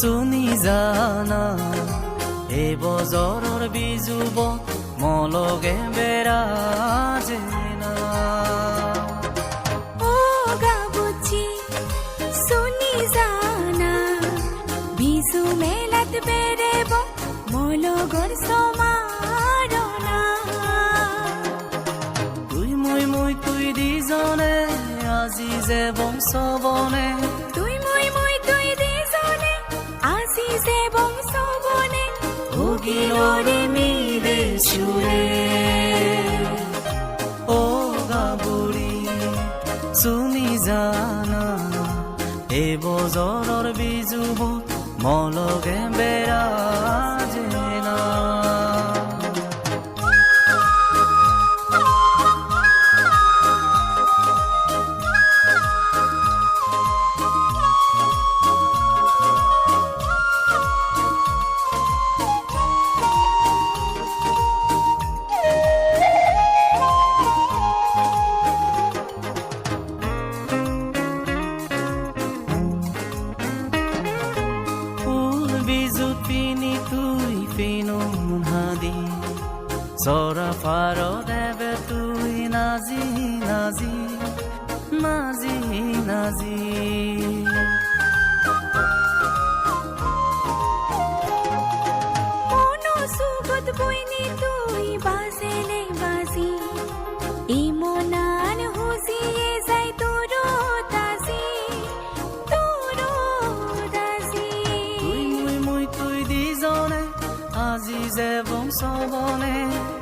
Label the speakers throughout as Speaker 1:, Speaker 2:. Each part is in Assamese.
Speaker 1: শুনি জানা এই বজৰৰ বিজুবত মলগে বেৰাজে না
Speaker 2: ও গাবুচি শুনি জানা বিজু মেলাত বেৰেব মলগৰ সমাৰনা
Speaker 1: তুই মই তুই দিজনে আজি যে বংশবনে
Speaker 2: তুই দিজনে আজি যে বংশবনে
Speaker 1: ভোগিলৰে মিলে সুৰে ও গাবুৰি শুনি জানা এই বজৰৰ বিজুবত মলগে বেৰাজে না পিনি তুই পিনো হাদি চৰা ফাৰ দেবে তুই নাজি নাজি নাজি নাজি
Speaker 2: মনো সুগত বইনি তুই বাজেলে বাজি ইমনান হুজিয়ে যাই তোর দাজি
Speaker 1: তুই দিজনে আজি যে বংশবনে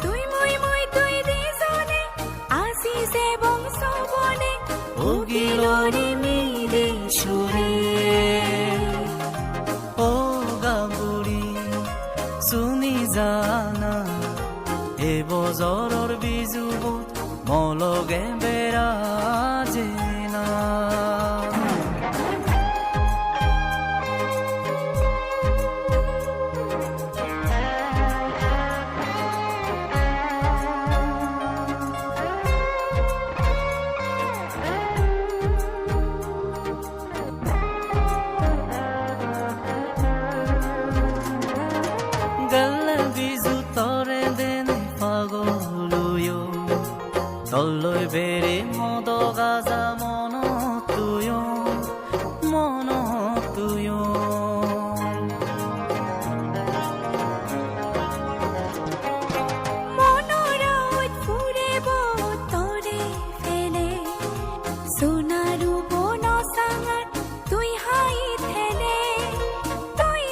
Speaker 2: তুই দিজনে আজি যে বংশবনে
Speaker 1: ভোগিলৰে মিলে সুৰে ও গাবুৰি শুনি জানা এই বজৰৰ বিজুবত মলগে বেৰাজে না তললৈ বেৰে মদ গাজা মন তুয়
Speaker 2: মনৰত ফুৰিব তৰে ফেলে সোণাৰু বন চাঙাত তুই হাই থেলে তুই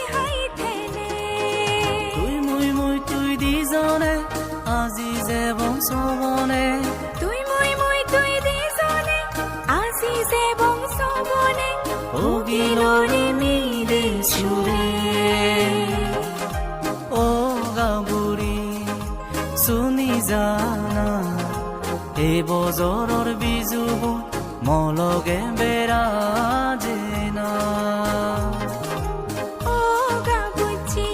Speaker 1: তুই দিজনে আজি যে বংশবনে
Speaker 2: তুই দিজনে আজি যে বংশবনে
Speaker 1: ভোগিলৰে মিলে সুৰে ও গাবুৰি শুনি জানা এই বজৰৰ বিজুবত মলগে বেৰাজে না
Speaker 2: ও গাবুচি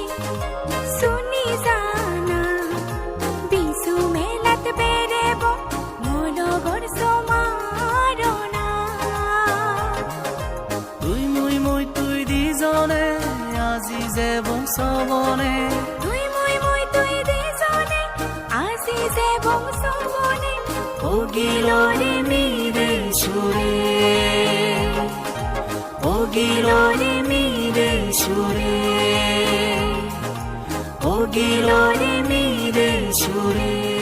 Speaker 2: শুনি জানা বিজু মেলাত বেৰেব মলগৰ সমাৰনা
Speaker 1: তুই দিজনে আজি যে বংশবনে
Speaker 2: তুই দিজনে আজি যে বংশবনে
Speaker 1: ভোগিলৰে মিলে সুৰে ভোগিলৰে মিলে সুৰে ভোগিলৰে মিলে সুৰে